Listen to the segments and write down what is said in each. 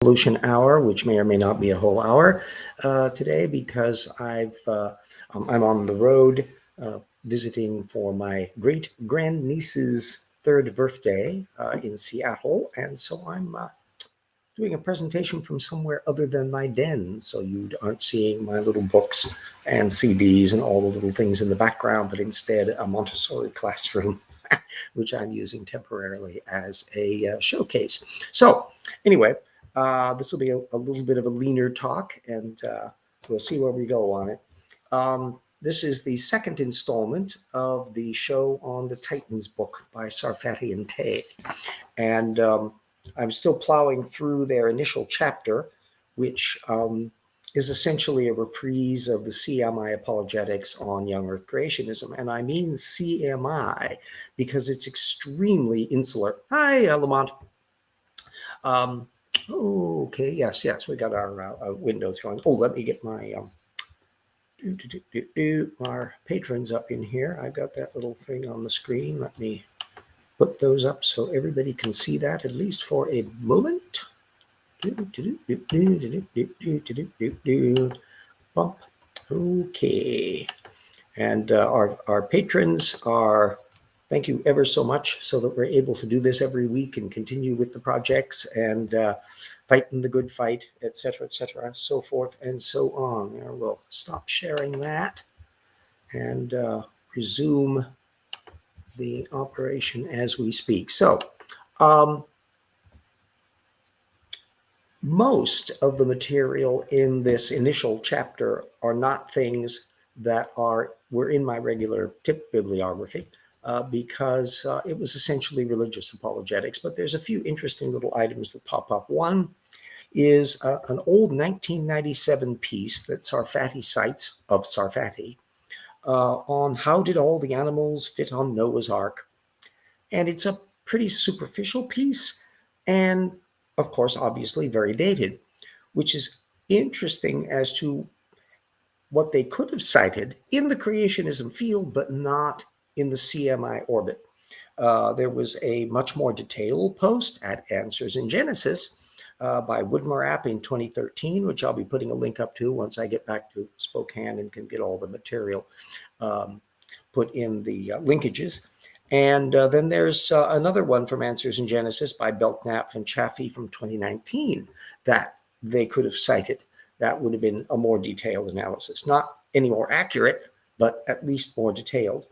Evolution Hour, which may or may not be a whole hour today, because I'm on the road visiting for my great grandniece's third birthday in Seattle, and so I'm doing a presentation from somewhere other than my den, so you aren't seeing my little books and CDs and all the little things in the background, but instead a Montessori classroom, which I'm using temporarily as a showcase. So anyway, this will be a little bit of a leaner talk, and we'll see where we go on it. This is the second installment of the show on the Titans book by Sarfati and Tay. And I'm still plowing through their initial chapter, which is essentially a reprise of the CMI apologetics on young earth creationism. And I mean CMI because it's extremely insular. Hi, Lamont. Okay, yes, we got our window thrown. Oh, let me get my our patrons up in here. I've got that little thing on the screen. Let me put those up so everybody can see that at least for a moment. Okay, and our patrons are, thank you ever so much, so that we're able to do this every week and continue with the projects and fighting the good fight, etc., so forth and so on. There, we'll stop sharing that and resume the operation as we speak. So most of the material in this initial chapter are not things that were in my regular tip bibliography, because it was essentially religious apologetics, but there's a few interesting little items that pop up. One is an old 1997 piece that Sarfati cites, of Sarfati, on how did all the animals fit on Noah's Ark. And it's a pretty superficial piece, and of course, obviously very dated, which is interesting as to what they could have cited in the creationism field, but not in the CMI orbit. There was a much more detailed post at Answers in Genesis by Woodmore in 2013, which I'll be putting a link up to once I get back to Spokane and can get all the material put in the linkages. And then there's another one from Answers in Genesis by Belknap and Chaffee from 2019 that they could have cited. That would have been a more detailed analysis. Not any more accurate, but at least more detailed.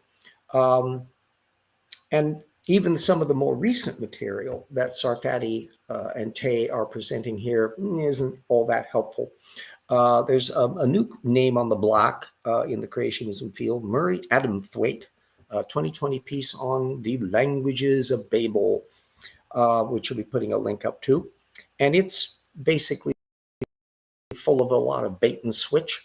And even some of the more recent material that Sarfati and Tay are presenting here isn't all that helpful. There's a new name on the block in the creationism field, Murray Adamthwaite, 2020 piece on the languages of Babel, which we'll be putting a link up to. And it's basically full of a lot of bait and switch,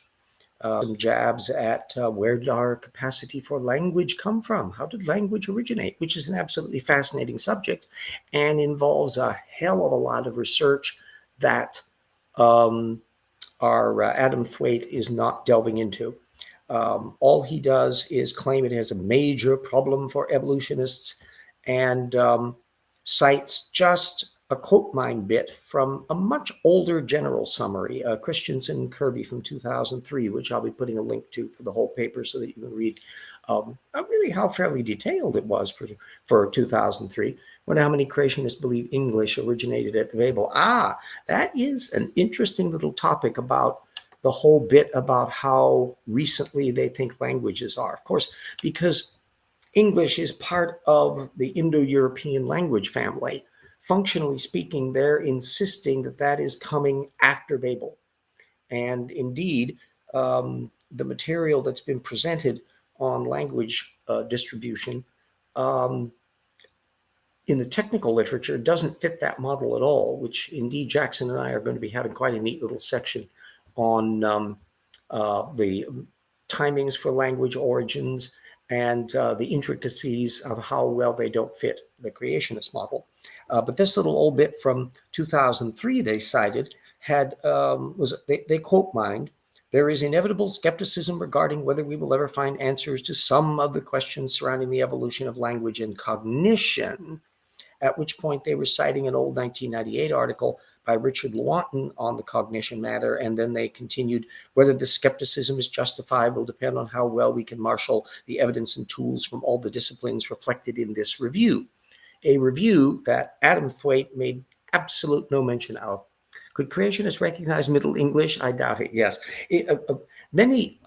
some jabs at where did our capacity for language come from? How did language originate? Which is an absolutely fascinating subject and involves a hell of a lot of research that our Adamthwaite is not delving into. All he does is claim it has a major problem for evolutionists and cites just a quote mine bit from a much older general summary, Christensen and Kirby from 2003, which I'll be putting a link to for the whole paper so that you can read really how fairly detailed it was for 2003. Wonder how many creationists believe English originated at Babel. That is an interesting little topic about the whole bit about how recently they think languages are. Of course, because English is part of the Indo-European language family. Functionally speaking, they're insisting that that is coming after Babel. And indeed, the material that's been presented on language distribution in the technical literature doesn't fit that model at all, which indeed Jackson and I are going to be having quite a neat little section on the timings for language origins and the intricacies of how well they don't fit the creationist model. But this little old bit from 2003 they cited had, they quote mined, there is inevitable skepticism regarding whether we will ever find answers to some of the questions surrounding the evolution of language and cognition, at which point they were citing an old 1998 article by Richard Lewontin on the cognition matter, and then they continued, whether the skepticism is justified will depend on how well we can marshal the evidence and tools from all the disciplines reflected in this review. A review that Adamthwaite made absolute no mention of. Could creationists recognize Middle English? I doubt it, yes. Many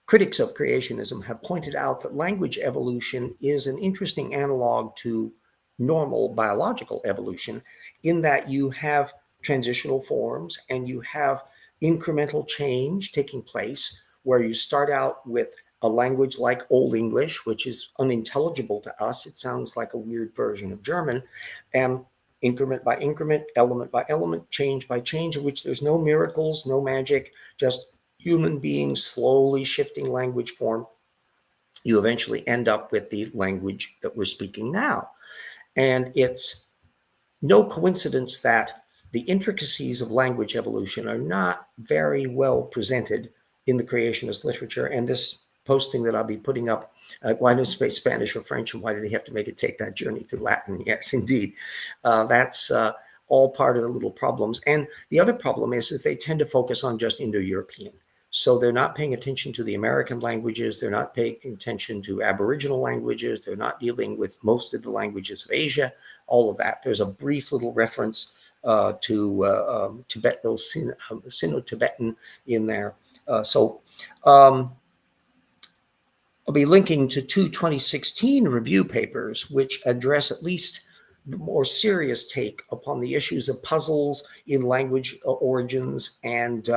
critics of creationism have pointed out that language evolution is an interesting analog to normal biological evolution, in that you have transitional forms and you have incremental change taking place, where you start out with a language like Old English, which is unintelligible to us. It sounds like a weird version of German. And increment by increment, element by element, change by change, of which there's no miracles, no magic, just human beings slowly shifting language form. You eventually end up with the language that we're speaking now. And it's no coincidence that the intricacies of language evolution are not very well presented in the creationist literature. And this posting that I'll be putting up, why no space Spanish or French, and why did he have to make it take that journey through Latin? Yes, indeed. That's all part of the little problems. And the other problem is they tend to focus on just Indo-European. So they're not paying attention to the American languages. They're not paying attention to Aboriginal languages. They're not dealing with most of the languages of Asia, all of that. There's a brief little reference to Sino-Tibetan in there. I'll be linking to two 2016 review papers, which address at least the more serious take upon the issues of puzzles in language origins, and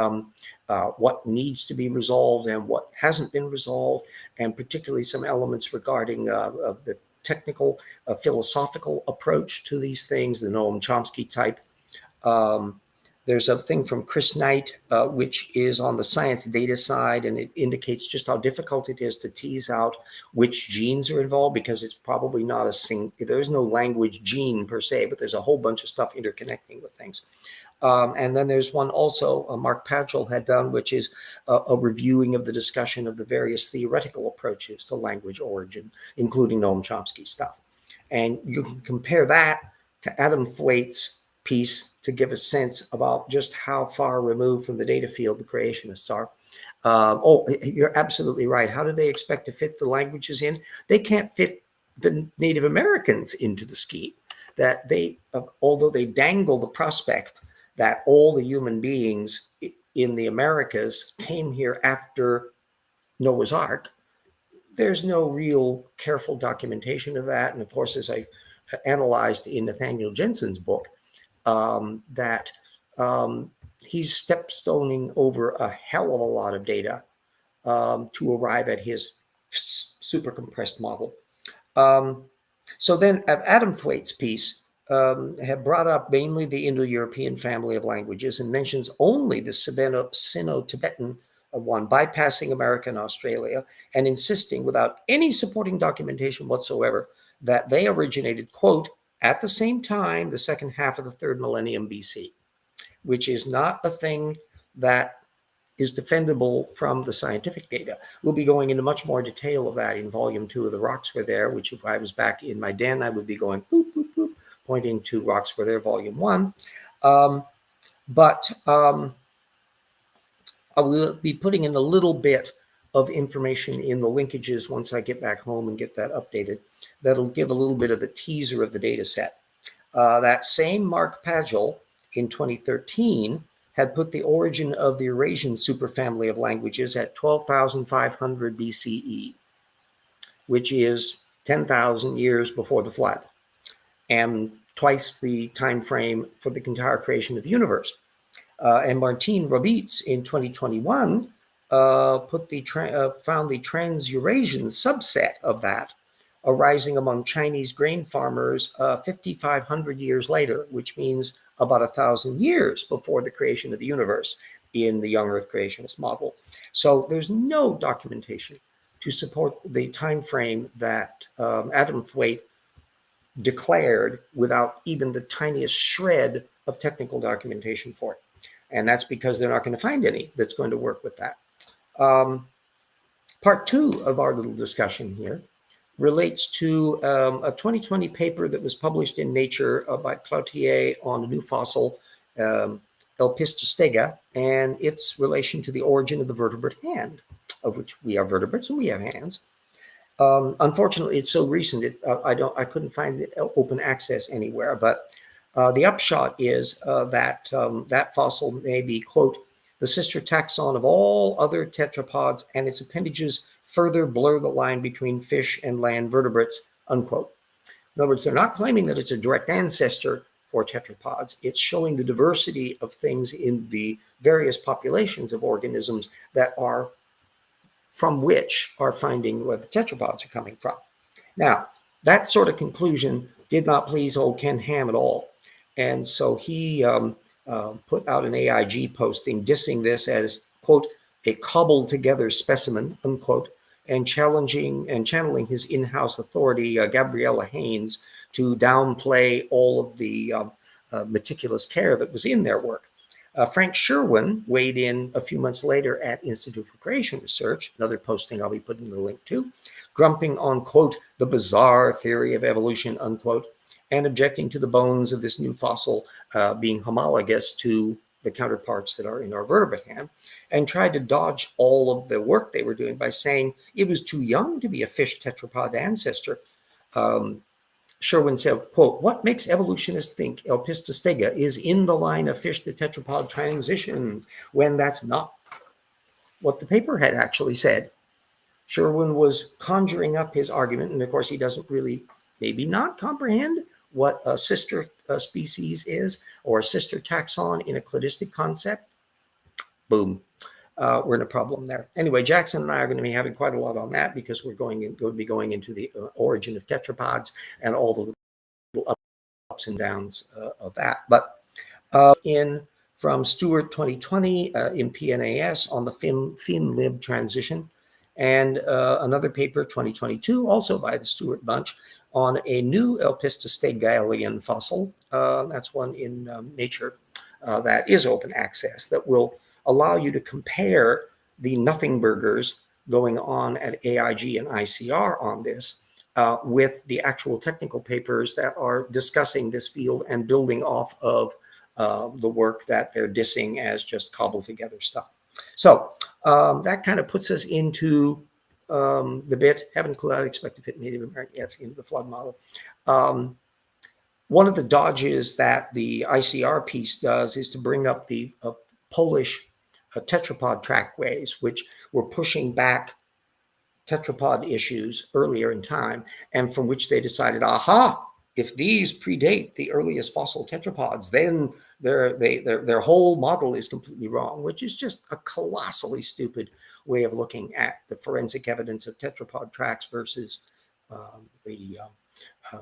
what needs to be resolved and what hasn't been resolved, and particularly some elements regarding the technical, philosophical approach to these things, the Noam Chomsky type. There's a thing from Chris Knight, which is on the science data side, and it indicates just how difficult it is to tease out which genes are involved, because it's probably not there's no language gene per se, but there's a whole bunch of stuff interconnecting with things. And then there's one also Mark Padgell had done, which is a reviewing of the discussion of the various theoretical approaches to language origin, including Noam Chomsky stuff. And you can compare that to Adamthwaite's piece to give a sense about just how far removed from the data field the creationists are. You're absolutely right. How do they expect to fit the languages in? They can't fit the Native Americans into the scheme. That although they dangle the prospect that all the human beings in the Americas came here after Noah's Ark, there's no real careful documentation of that. And of course, as I analyzed in Nathaniel Jensen's book, that he's stepstoning over a hell of a lot of data to arrive at his super compressed model. So then Adamthwaite's piece had brought up mainly the Indo-European family of languages and mentions only the Sino-Tibetan one, bypassing America and Australia, and insisting without any supporting documentation whatsoever that they originated, quote, at the same time, the second half of the third millennium BC, which is not a thing that is defendable from the scientific data. We'll be going into much more detail of that in volume 2 of The Rocks Were There, which if I was back in my den, I would be going boop, boop, boop, pointing to Rocks Were There, volume 1. I will be putting in a little bit of information in the linkages once I get back home and get that updated. That'll give a little bit of the teaser of the data set. That same Mark Padgell in 2013 had put the origin of the Eurasian superfamily of languages at 12,500 BCE, which is 10,000 years before the flood, and twice the time frame for the entire creation of the universe. And Martin Robitz in 2021 found the Trans-Eurasian subset of that arising among Chinese grain farmers 5,500 years later, which means about 1,000 years before the creation of the universe in the young Earth creationist model. So there's no documentation to support the time frame that Adamthwaite declared without even the tiniest shred of technical documentation for it. And that's because they're not going to find any that's going to work with that. Part 2 of our little discussion here relates to a 2020 paper that was published in Nature by Cloutier on a new fossil, Elpistostege, and its relation to the origin of the vertebrate hand, of which we are vertebrates and we have hands. Unfortunately, it's so recent, I couldn't find the open access anywhere, but the upshot is that that fossil may be, quote, the sister taxon of all other tetrapods, and its appendages further blur the line between fish and land vertebrates, unquote. In other words, they're not claiming that it's a direct ancestor for tetrapods. It's showing the diversity of things in the various populations of organisms that are from which are finding where the tetrapods are coming from. Now, that sort of conclusion did not please old Ken Ham at all. And so he put out an AIG posting dissing this as, quote, a cobbled together specimen, unquote, and channeling his in-house authority, Gabriella Haynes, to downplay all of the meticulous care that was in their work. Frank Sherwin weighed in a few months later at Institute for Creation Research, another posting I'll be putting the link to, grumping on, quote, the bizarre theory of evolution, unquote, and objecting to the bones of this new fossil being homologous to the counterparts that are in our vertebrate hand, and tried to dodge all of the work they were doing by saying it was too young to be a fish tetrapod ancestor. Sherwin said, quote, what makes evolutionists think Elpistostege is in the line of fish to tetrapod transition when that's not what the paper had actually said? Sherwin was conjuring up his argument, and of course he doesn't really, maybe not comprehend what a sister species is or a sister taxon in a cladistic concept. Boom. We're in a problem there. Anyway, Jackson and I are going to be having quite a lot on that because we're going to be going into the origin of tetrapods and all the little ups and downs of that. But in from Stewart 2020 in PNAS on the fin-lib transition, and another paper 2022 also by the Stewart bunch on a new Elpistostege fossil. That's one in Nature that is open access that will allow you to compare the nothing burgers going on at AIG and ICR on this with the actual technical papers that are discussing this field and building off of the work that they're dissing as just cobbled together stuff. So that kind of puts us into the bit, haven't clue how to expect to fit Native American, yes, into the flood model. One of the dodges that the ICR piece does is to bring up the Polish tetrapod trackways, which were pushing back tetrapod issues earlier in time, and from which they decided, aha, if these predate the earliest fossil tetrapods, then their whole model is completely wrong, which is just a colossally stupid way of looking at the forensic evidence of tetrapod tracks versus the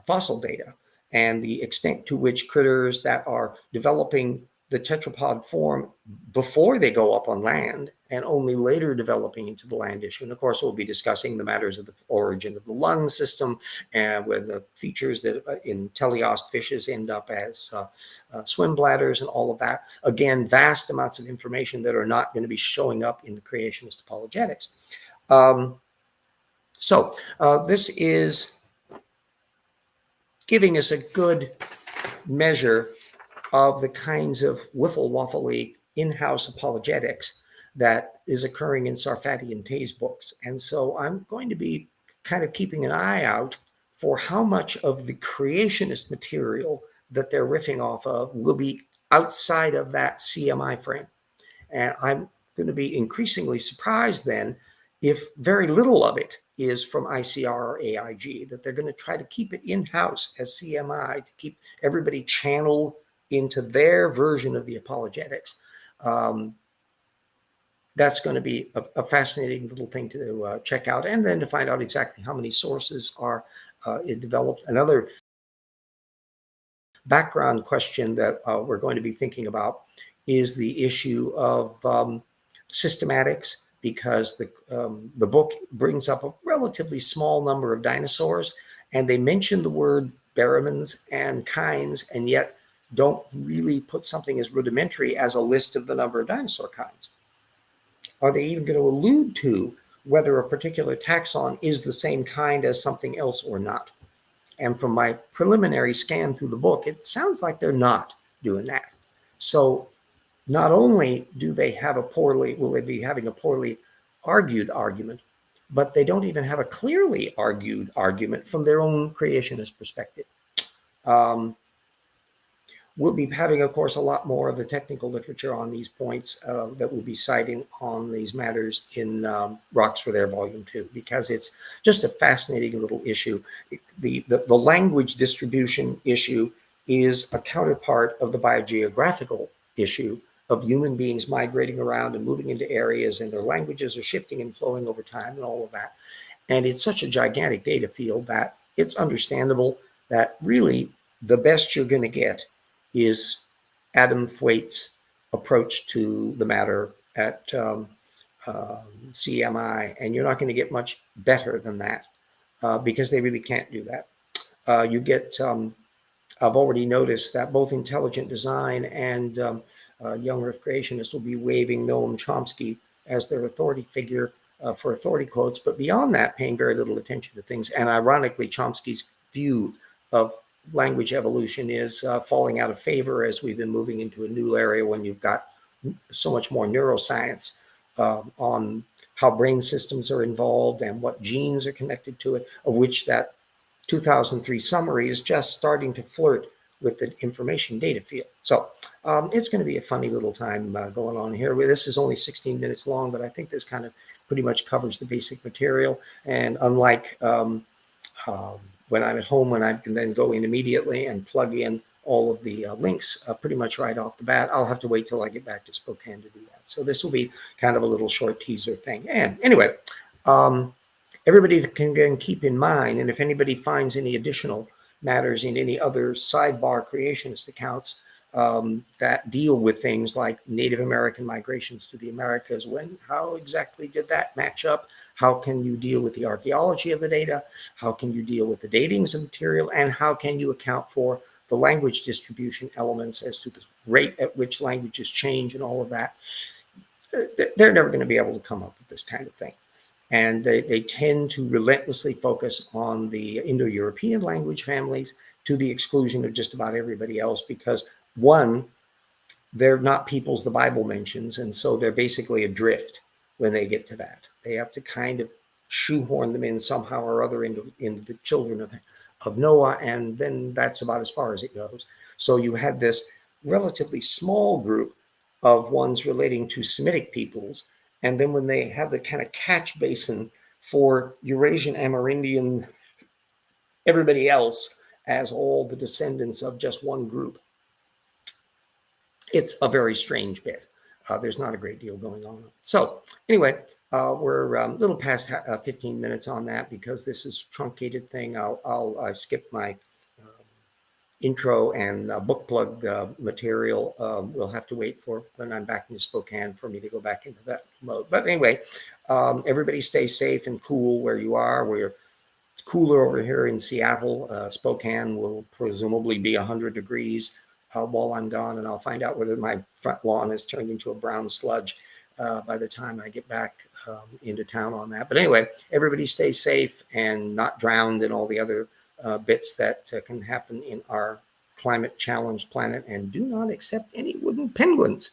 fossil data, and the extent to which critters that are developing the tetrapod form before they go up on land and only later developing into the land issue. And of course, we'll be discussing the matters of the origin of the lung system and where the features that in teleost fishes end up as swim bladders and all of that. Again, vast amounts of information that are not going to be showing up in the creationist apologetics. So this is giving us a good measure of the kinds of wiffle-waffly in-house apologetics that is occurring in Sarfati and Tay's books. And so I'm going to be kind of keeping an eye out for how much of the creationist material that they're riffing off of will be outside of that CMI frame. And I'm going to be increasingly surprised then if very little of it is from ICR or AIG, that they're going to try to keep it in-house as CMI to keep everybody channeled into their version of the apologetics. That's going to be a fascinating little thing to check out, and then to find out exactly how many sources are developed. Another background question that we're going to be thinking about is the issue of systematics, because the book brings up a relatively small number of dinosaurs, and they mention the word Berrimans and kinds, and yet don't really put something as rudimentary as a list of the number of dinosaur kinds. Are they even going to allude to whether a particular taxon is the same kind as something else or not. And from my preliminary scan through the book, it sounds like they're not doing that. So not only do they have will they be having a poorly argued argument, but they don't even have a clearly argued argument from their own creationist perspective. We'll be having, of course, a lot more of the technical literature on these points that we'll be citing on these matters in Rocks for Their Volume 2, because it's just a fascinating little issue. The language distribution issue is a counterpart of the biogeographical issue of human beings migrating around and moving into areas, and their languages are shifting and flowing over time and all of that. And it's such a gigantic data field that it's understandable that really the best you're going to get is Adamthwaite's approach to the matter at CMI, and you're not going to get much better than that because they really can't do that. You get, I've already noticed that both Intelligent Design and Young Earth Creationists will be waving Noam Chomsky as their authority figure for authority quotes, but beyond that, paying very little attention to things. And ironically, Chomsky's view of language evolution is falling out of favor as we've been moving into a new area when you've got so much more neuroscience on how brain systems are involved and what genes are connected to it, of which that 2003 summary is just starting to flirt with the information data field. So it's going to be a funny little time going on here. This is only 16 minutes long, but I think this kind of pretty much covers the basic material. And unlike when I'm at home, when I can then go in immediately and plug in all of the links pretty much right off the bat, I'll have to wait till I get back to Spokane to do that. So this will be kind of a little short teaser thing. And anyway, everybody can keep in mind, and if anybody finds any additional matters in any other sidebar creationist accounts that deal with things like Native American migrations to the Americas, how exactly did that match up? How can you deal with the archaeology of the data? How can you deal with the datings of material? And how can you account for the language distribution elements as to the rate at which languages change and all of that? They're never going to be able to come up with this kind of thing. And they tend to relentlessly focus on the Indo-European language families to the exclusion of just about everybody else, because one, they're not peoples the Bible mentions, and so they're basically adrift when they get to that. They have to kind of shoehorn them in somehow or other into the children of Noah, and then that's about as far as it goes. So you had this relatively small group of ones relating to Semitic peoples, and then when they have the kind of catch basin for Eurasian, Amerindian, everybody else as all the descendants of just one group, it's a very strange bit. There's not a great deal going on. So anyway, we're a little past 15 minutes on that because this is a truncated thing. I've skipped my intro and book plug material. We'll have to wait for when I'm back in Spokane for me to go back into that mode. But anyway, everybody stay safe and cool where you are. We're cooler over here in Seattle. Spokane will presumably be 100 degrees while I'm gone, and I'll find out whether my front lawn has turned into a brown sludge by the time I get back into town on that. But anyway, everybody stay safe and not drowned in all the other bits that can happen in our climate challenged planet, and do not accept any wooden penguins.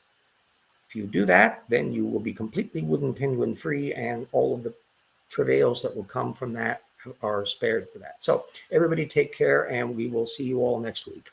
If you do that, then you will be completely wooden penguin free, and all of the travails that will come from that are spared for that. So everybody take care, and we will see you all next week.